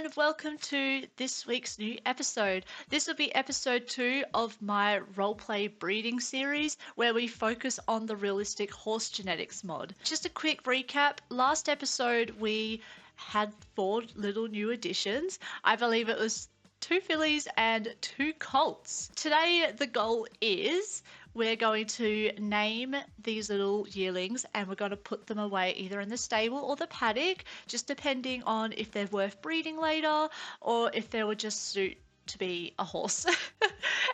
and welcome to this week's new episode. This will be episode 2 of my roleplay breeding series where we focus on the realistic horse genetics mod. Just a quick recap, last episode we had 4 little new additions. I believe it was 2 fillies and 2 colts. Today the goal is we're going to name these little yearlings and we're going to put them away either in the stable or the paddock, just depending on if they're worth breeding later or if they would just suit to be a horse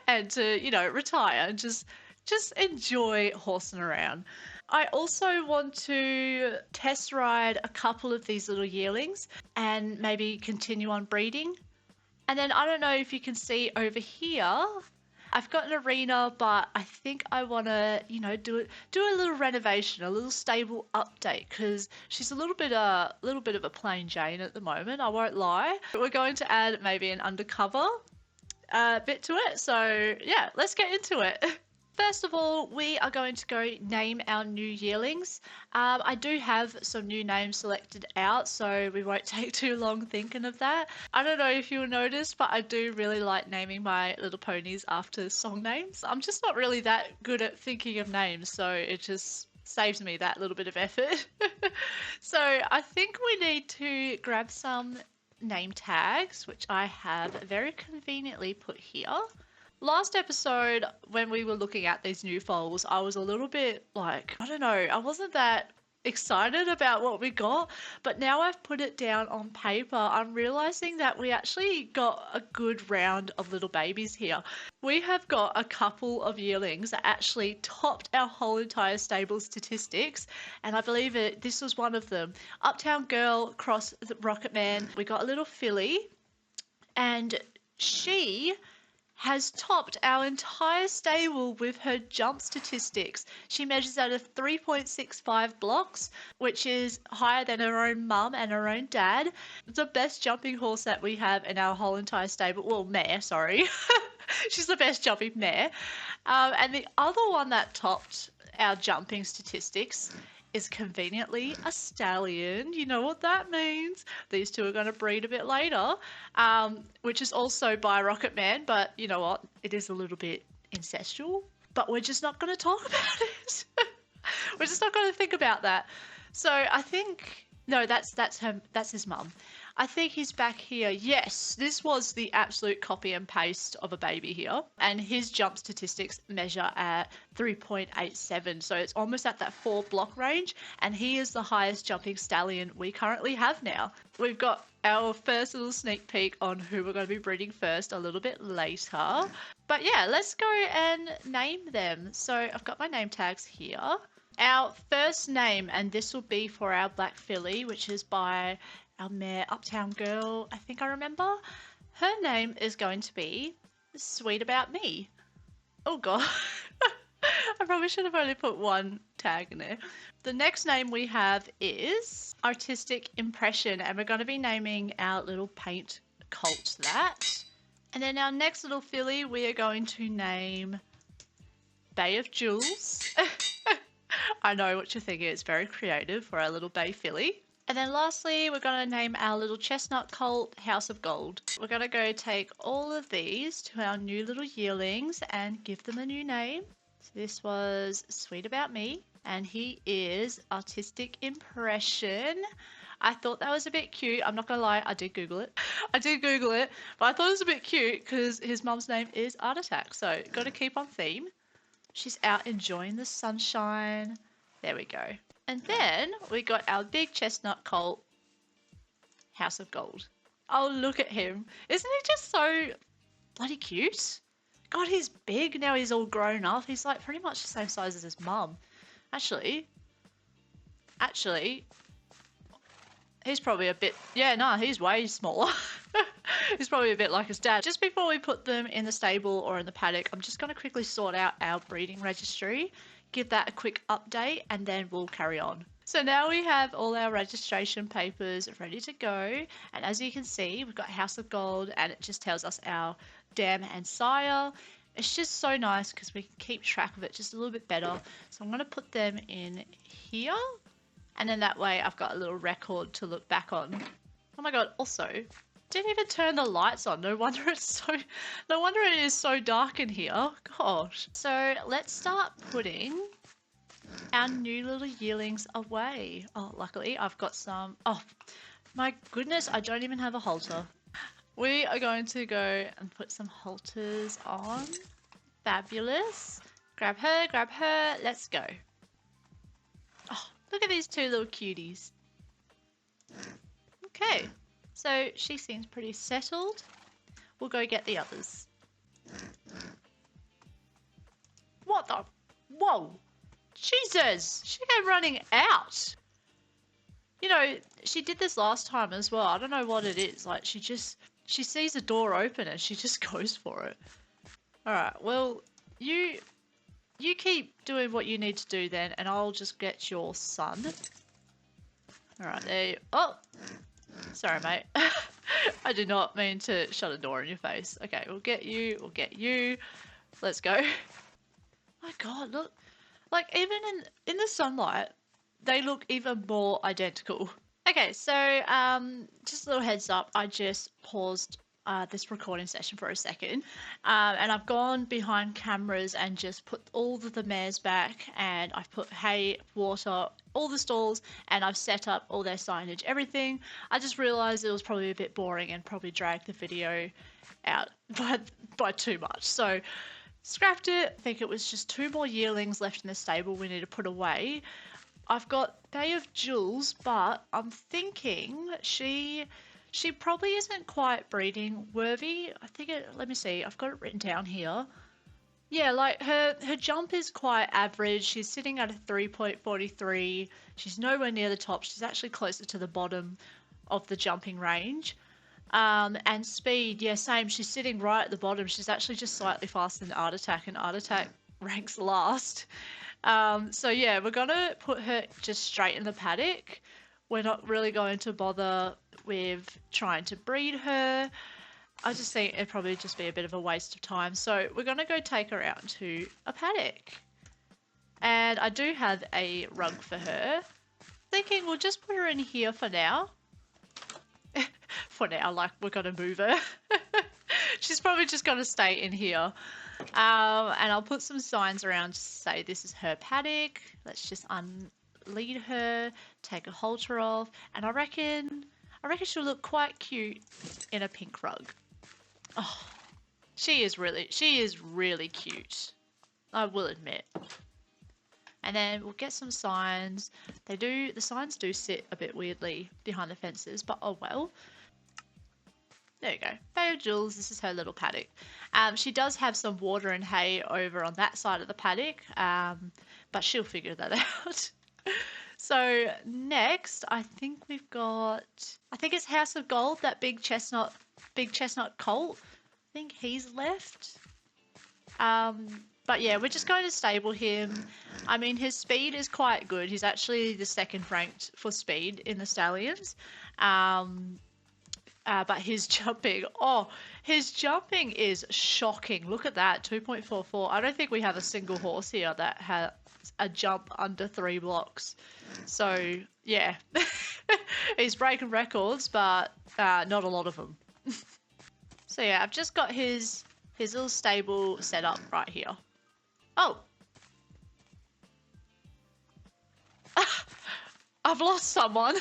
and to, retire and just enjoy horsing around. I also want to test ride a couple of these little yearlings and maybe continue on breeding. And then I don't know if you can see over here, I've got an arena, but I think I want to, do a little renovation, a little stable update, because she's a little bit of a plain Jane at the moment. I won't lie. We're going to add maybe an undercover bit to it. So yeah, let's get into it. First of all, we are going to go name our new yearlings. I do have some new names selected out, so we won't take too long thinking of that. I don't know if you'll notice, but I do really like naming my little ponies after song names. I'm just not really that good at thinking of names, so it just saves me that little bit of effort. So I think we need to grab some name tags, which I have very conveniently put here. Last episode, when we were looking at these new foals, I was a little bit like, I don't know, I wasn't that excited about what we got, but now I've put it down on paper, I'm realizing that we actually got a good round of little babies here. We have got a couple of yearlings that actually topped our whole entire stable statistics, and I believe this was one of them. Uptown Girl cross the Rocket Man. We got a little filly, and she has topped our entire stable with her jump statistics. She measures out of 3.65 blocks, which is higher than her own mum and her own dad. It's the best jumping horse that we have in our whole entire stable. Well, mare, sorry. She's the best jumping mare. And the other one that topped our jumping statistics is conveniently a stallion. You know what that means. These two are going to breed a bit later, which is also by Rocket Man, but you know what? It is a little bit incestual, but we're just not going to talk about it. We're just not going to think about that. So I think, no, that's his mum. I think he's back here. Yes, this was the absolute copy and paste of a baby here. And his jump statistics measure at 3.87. So it's almost at that 4 block range. And he is the highest jumping stallion we currently have now. We've got our first little sneak peek on who we're going to be breeding first a little bit later. But yeah, let's go and name them. So I've got my name tags here. Our first name, and this will be for our black filly, which is by our mare Uptown Girl, I think I remember. Her name is going to be Sweet About Me. Oh god. I probably should have only put one tag in there. The next name we have is Artistic Impression, and we're going to be naming our little paint colt that. And then our next little filly we are going to name Bay of Jewels. I know what you're thinking, it's very creative for our little bay filly. And then lastly, we're going to name our little chestnut colt House of Gold. We're going to go take all of these to our new little yearlings and give them a new name. So this was Sweet About Me, and he is Artistic Impression. I thought that was a bit cute. I'm not going to lie, I did Google it. But I thought it was a bit cute because his mum's name is Art Attack. So got to keep on theme. She's out enjoying the sunshine. There we go. And then we got our big chestnut colt, House of Gold. Oh, look at him. Isn't he just so bloody cute? God, he's big. Now he's all grown up. He's like pretty much the same size as his mum. Actually, he's probably a bit, yeah, no, he's way smaller. He's probably a bit like his dad. Just before we put them in the stable or in the paddock, I'm just going to quickly sort out our breeding registry, give that a quick update, and then we'll carry on. So now we have all our registration papers ready to go, and as you can see, we've got House of Gold, and it just tells us our dam and sire. It's just so nice because we can keep track of it just a little bit better. So I'm going to put them in here, and then that way I've got a little record to look back on. Oh my god, also, didn't even turn the lights on. No wonder it is so dark in here. Gosh. So let's start putting our new little yearlings away. Oh, luckily I've got some. Oh, my goodness, I don't even have a halter. We are going to go and put some halters on. Fabulous. Grab her. Let's go. Oh, look at these two little cuties. Okay, so she seems pretty settled. We'll go get the others. What the? Whoa! Jesus! She came running out! You know, she did this last time as well. I don't know what it is. Like, she sees a door open and she just goes for it. Alright, well, you keep doing what you need to do then, and I'll just get your son. Alright, there you... Oh! Sorry, mate. I did not mean to shut a door in your face. Okay, we'll get you. Let's go. My god, look. Like, even in the sunlight, they look even more identical. Okay, so just a little heads up, I just paused this recording session for a second, and I've gone behind cameras and just put all of the mares back, and I've put hay, water, all the stalls, and I've set up all their signage, everything. I just realised it was probably a bit boring and probably dragged the video out by too much, so scrapped it. I think it was just 2 more yearlings left in the stable we need to put away. I've got Bay of Jules, but I'm thinking she probably isn't quite breeding worthy. I think let me see, I've got it written down here. Yeah, like her jump is quite average. She's sitting at a 3.43. She's nowhere near the top. She's actually closer to the bottom of the jumping range. And speed, yeah, same. She's sitting right at the bottom. She's actually just slightly faster than Art Attack, and Art Attack ranks last. So yeah, we're gonna put her just straight in the paddock. We're not really going to bother with trying to breed her. I just think it'd probably just be a bit of a waste of time. So we're gonna go take her out to a paddock. And I do have a rug for her. Thinking we'll just put her in here for now. For now, like we're gonna move her. She's probably just gonna stay in here. And I'll put some signs around to say this is her paddock. Let's just unlead her, take a halter off, and I reckon she'll look quite cute in a pink rug. Oh, she is really cute, I will admit. And then we'll get some signs. The signs do sit a bit weirdly behind the fences, but oh well. There you go. Bay of Jules, this is her little paddock. She does have some water and hay over on that side of the paddock, but she'll figure that out. So next, I think it's House of Gold, that big chestnut colt. I think he's left. But yeah, we're just going to stable him. I mean, his speed is quite good. He's actually the 2nd ranked for speed in the stallions. But his jumping is shocking. Look at that, 2.44. I don't think we have a single horse here that has a jump under 3 blocks. So, yeah. He's breaking records, but not a lot of them. So, yeah, I've just got his little stable set up right here. Oh! I've lost someone.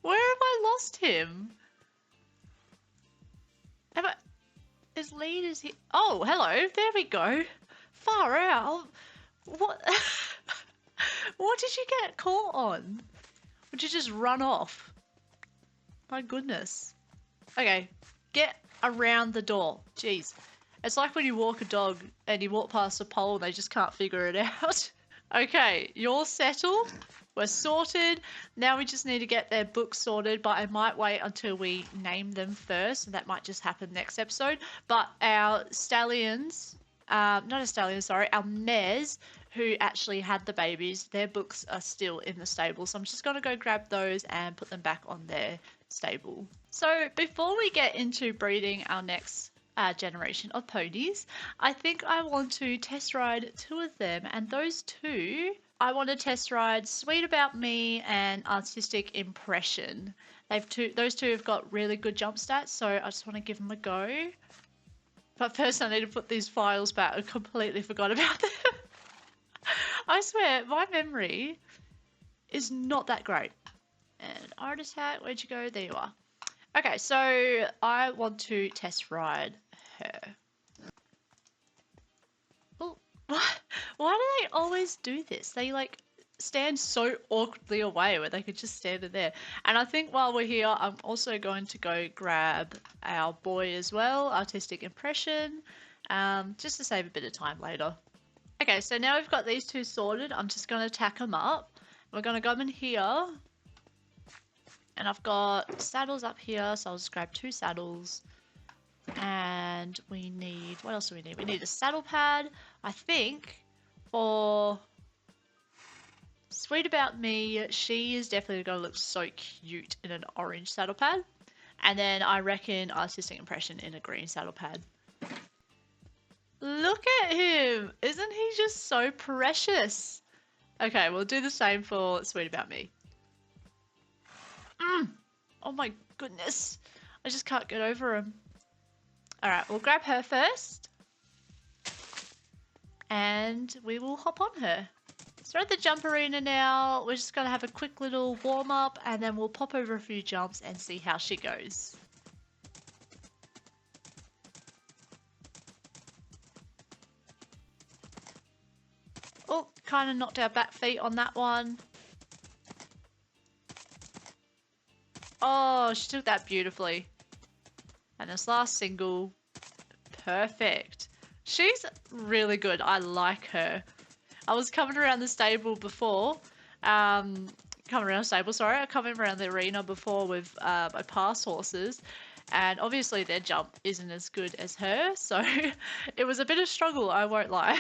Where have I lost him? His lead is here. Oh, hello. There we go. Far out. What? What did you get caught on? Would you just run off? My goodness. Okay, get around the door. Jeez. It's like when you walk a dog and you walk past a pole and they just can't figure it out. Okay, you're settled. We're sorted. Now we just need to get their books sorted, but I might wait until we name them first, and that might just happen next episode. But our stallions, our mares who actually had the babies, their books are still in the stable. So I'm just going to go grab those and put them back on their stable. So before we get into breeding our next generation of ponies, I think I want to test ride 2 of them, and those 2... I want to test ride Sweet About Me and Artistic Impression. Those two have got really good jump stats, so I just want to give them a go. But first I need to put these files back. I completely forgot about them. I swear, my memory is not that great. And artist hat, where'd you go? There you are. Okay, so I want to test ride her. Oh, why do they always do this? They like stand so awkwardly away where they could just stand in there. And I think while we're here, I'm also going to go grab our boy as well, artistic impression, just to save a bit of time later. Okay, so now we've got these two sorted. I'm just going to tack them up. We're going to go in here. And I've got saddles up here, so I'll just grab 2 saddles. And we need, what else do we need? We need a saddle pad, I think, for Sweet About Me. She is definitely going to look so cute in an orange saddle pad. And then I reckon artistic impression in a green saddle pad. Look at him! Isn't he just so precious? Okay, we'll do the same for Sweet About Me. Oh my goodness. I just can't get over him. Alright, we'll grab her first. And we will hop on her. So we're at the jump arena now. We're just going to have a quick little warm up and then we'll pop over a few jumps and see how she goes. Oh, kind of knocked our back feet on that one. Oh, she took that beautifully. And this last single, perfect. She's really good. I like her. I was coming around the stable before. I come around the arena before with my past horses. And obviously their jump isn't as good as her. So it was a bit of struggle, I won't lie.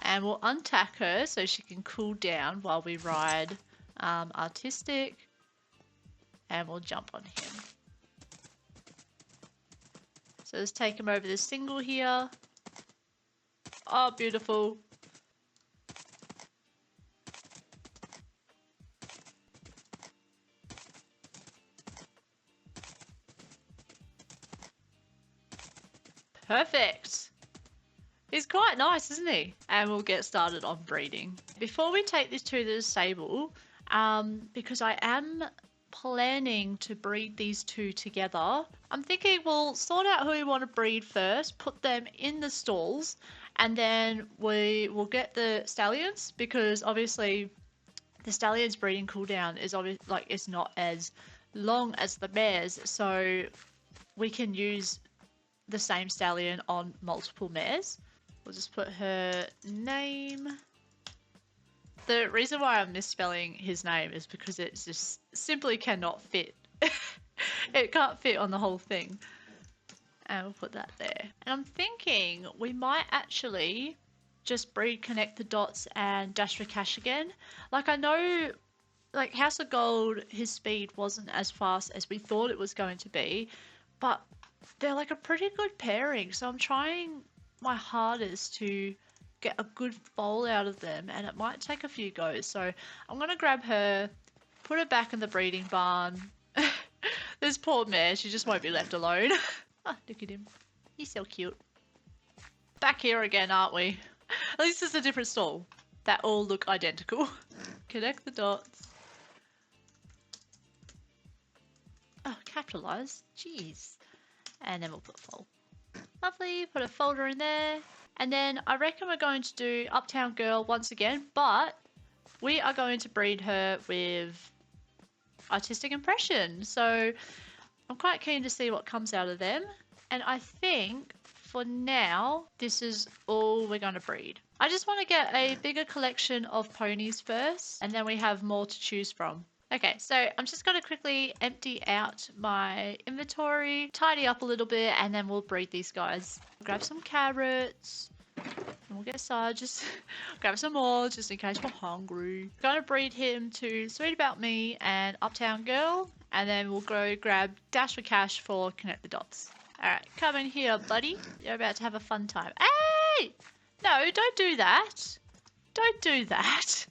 And we'll untack her so she can cool down while we ride artistic. And we'll jump on him. So let's take him over the single here. Oh, beautiful. Perfect. He's quite nice, isn't he? And we'll get started on breeding. Before we take this to the stable, because I am planning to breed these two together, I'm thinking we'll sort out who we want to breed first, put them in the stalls, and then we will get the stallions, because obviously the stallions breeding cooldown is it's not as long as the mares, so we can use the same stallion on multiple mares. We'll just put her name. The reason why I'm misspelling his name is because it just simply cannot fit. It can't fit on the whole thing. And we'll put that there. And I'm thinking we might actually just breed Connect the Dots and Dash for Cash again. Like, I know, like, House of Gold, his speed wasn't as fast as we thought it was going to be, but they're like a pretty good pairing. So I'm trying my hardest to get a good foal out of them, and it might take a few goes. So I'm going to grab her, put her back in the breeding barn. This poor mare, she just won't be left alone. Oh, look at him. He's so cute. Back here again, aren't we? At least it's a different stall. That all look identical. Connect the dots. Oh, capitalize. Jeez. And then we'll put foal. Lovely. Put a folder in there. And then I reckon we're going to do Uptown Girl once again, but we are going to breed her with artistic impression. So I'm quite keen to see what comes out of them. And I think for now, this is all we're going to breed. I just want to get a bigger collection of ponies first, and then we have more to choose from. Okay, so I'm just going to quickly empty out my inventory, tidy up a little bit, and then we'll breed these guys. Grab some carrots, and we'll get started. Just grab some more, just in case we're hungry. Going to breed him to Sweet About Me and Uptown Girl, and then we'll go grab Dash for Cash for Connect the Dots. Alright, come in here, buddy. You're about to have a fun time. Hey! No, don't do that. Don't do that.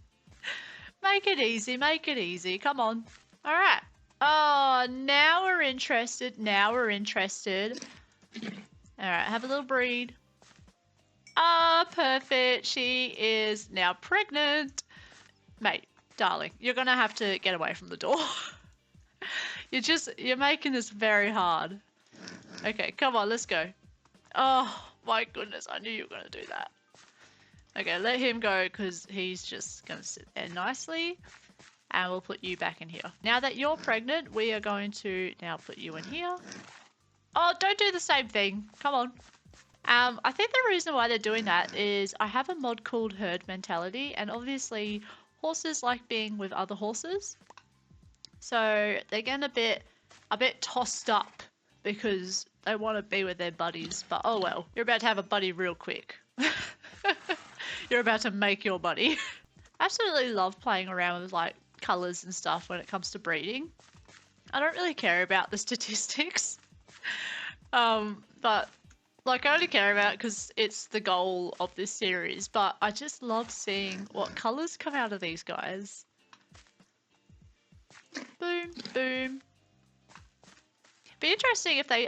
Make it easy, make it easy. Come on. Alright. Oh, now we're interested. Now we're interested. All right, have a little breed. Ah, perfect. She is now pregnant. Mate, darling, you're gonna have to get away from the door. You're making this very hard. Okay, come on, let's go. Oh, my goodness, I knew you were gonna do that. Okay, let him go because he's just gonna sit there nicely. And we'll put you back in here. Now that you're pregnant, we are going to now put you in here. Oh, don't do the same thing. Come on. I think the reason why they're doing that is I have a mod called herd mentality, and obviously horses like being with other horses. So they're getting a bit tossed up because they want to be with their buddies. But oh well, you're about to have a buddy real quick. You're about to make your buddy. I absolutely love playing around with like colors and stuff when it comes to breeding. I don't really care about the statistics. But like I only care about it because it's the goal of this series, but I just love seeing what colors come out of these guys. Boom, boom. Be interesting if they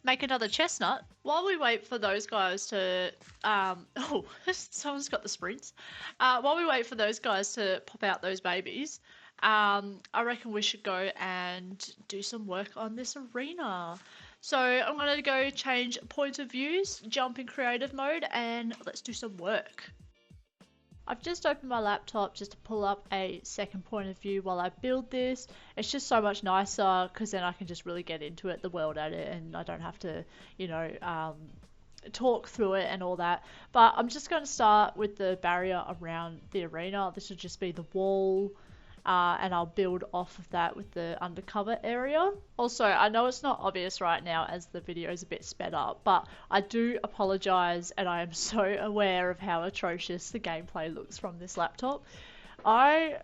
make another chestnut. While we wait for those guys to oh, someone's got the sprints. While we wait for those guys to pop out those babies, I reckon we should go and do some work on this arena. So I'm going to go change point of views, jump in creative mode, and let's do some work. I've just opened my laptop just to pull up a second point of view while I build this. It's just so much nicer because then I can just really get into it, the Worldedit, and I don't have to, you know, talk through it and all that. But I'm just going to start with the barrier around the arena. This will just be the wall. And I'll build off of that with the undercover area. Also, I know it's not obvious right now as the video is a bit sped up, but I do apologise and I am so aware of how atrocious the gameplay looks from this laptop. I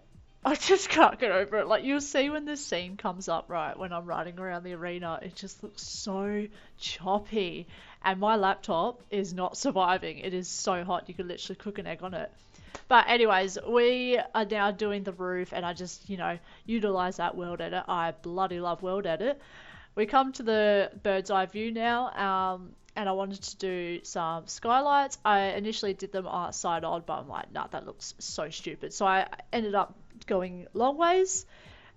just can't get over it. Like, you'll see when this scene comes up, right, when I'm riding around the arena, it just looks so choppy. And my laptop is not surviving. It is so hot, you could literally cook an egg on it. But anyways, we are now doing the roof, and I just, you know, utilize that Worldedit. I bloody love Worldedit. We come to the bird's eye view now, and I wanted to do some skylights. I initially did them side on, but I'm like, nah, that looks so stupid. So I ended up going long ways.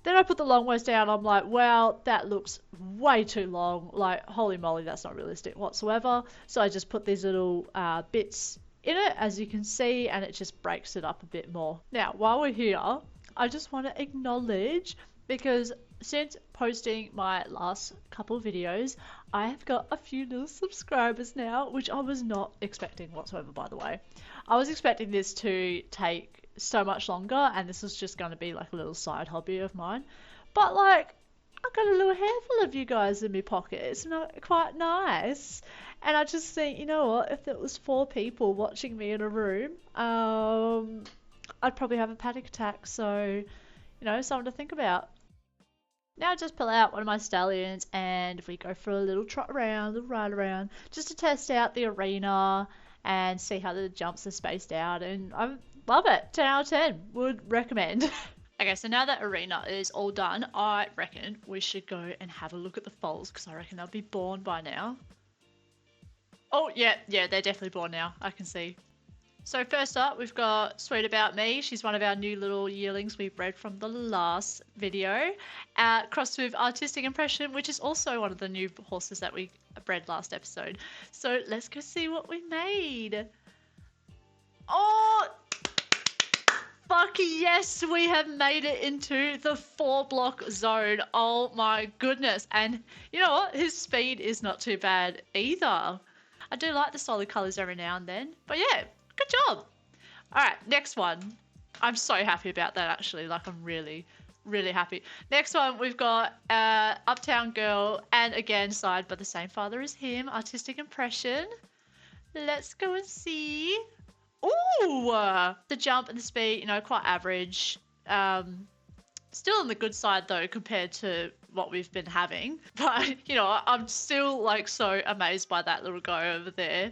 Then I put the long ways down. I'm like, well, that looks way too long. Like, holy moly, that's not realistic whatsoever. So I just put these little bits in it, as you can see, and it just breaks it up a bit more. Now, while we're here, I just want to acknowledge, because since posting my last couple of videos, I have got a few little subscribers now, which I was not expecting whatsoever, by the way. I was expecting this to take so much longer, and this was just going to be like a little side hobby of mine. But like, I've got a little handful of you guys in my pocket. It's not quite nice. And I just think, you know what, if it was 4 people watching me in a room, I'd probably have a panic attack. So, you know, something to think about. Now I just pull out one of my stallions and we go for a little trot around, a little ride around, just to test out the arena and see how the jumps are spaced out. And I love it. 10 out of 10. Would recommend. Okay, so now that arena is all done, I reckon we should go and have a look at the foals, because I reckon they'll be born by now. Oh, yeah, they're definitely born now. I can see. So first up, we've got Sweet About Me. She's one of our new little yearlings we bred from the last video. Crossed with Artistic Impression, which is also one of the new horses that we bred last episode. So let's go see what we made. Oh, fuck yes, we have made it into the 4-block zone. Oh my goodness. And you know what? His speed is not too bad either. I do like the solid colours every now and then. But yeah, good job. Alright, next one. I'm so happy about that actually. Like, I'm really, really happy. Next one, we've got Uptown Girl. And again, side by the same father as him. Artistic Impression. Let's go and see. Ooh! The jump and the speed, you know, quite average. Still on the good side though compared to what we've been having. But, you know, I'm still like so amazed by that little guy over there.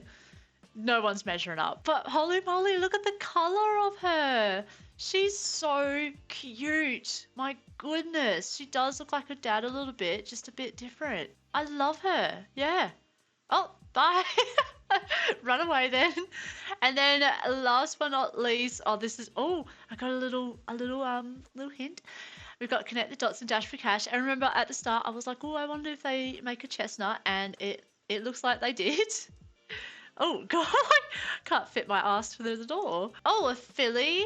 No one's measuring up. But holy moly, look at the color of her. She's so cute. My goodness. She does look like her dad a little bit, just a bit different. I love her. Yeah. Oh, bye. Run away then. And then last but not least, oh, this is, oh, I got a little hint. We've got connect the dots and dash for cash. And remember at the start, I was like, oh, I wonder if they make a chestnut, and it looks like they did. Oh god, I can't fit my ass through the door. Oh, a filly.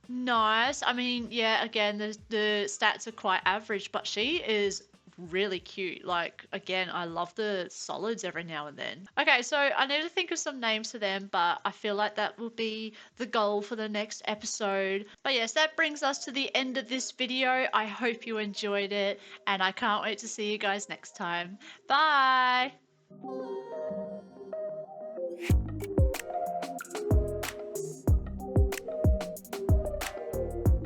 Nice. I mean, yeah, again, the stats are quite average, but she is really cute. Like, again, I love the solids every now and then. Okay, so I need to think of some names for them, but I feel like that will be the goal for the next episode. But yes, that brings us to the end of this video. I hope you enjoyed it, and I can't wait to see you guys next time. Bye!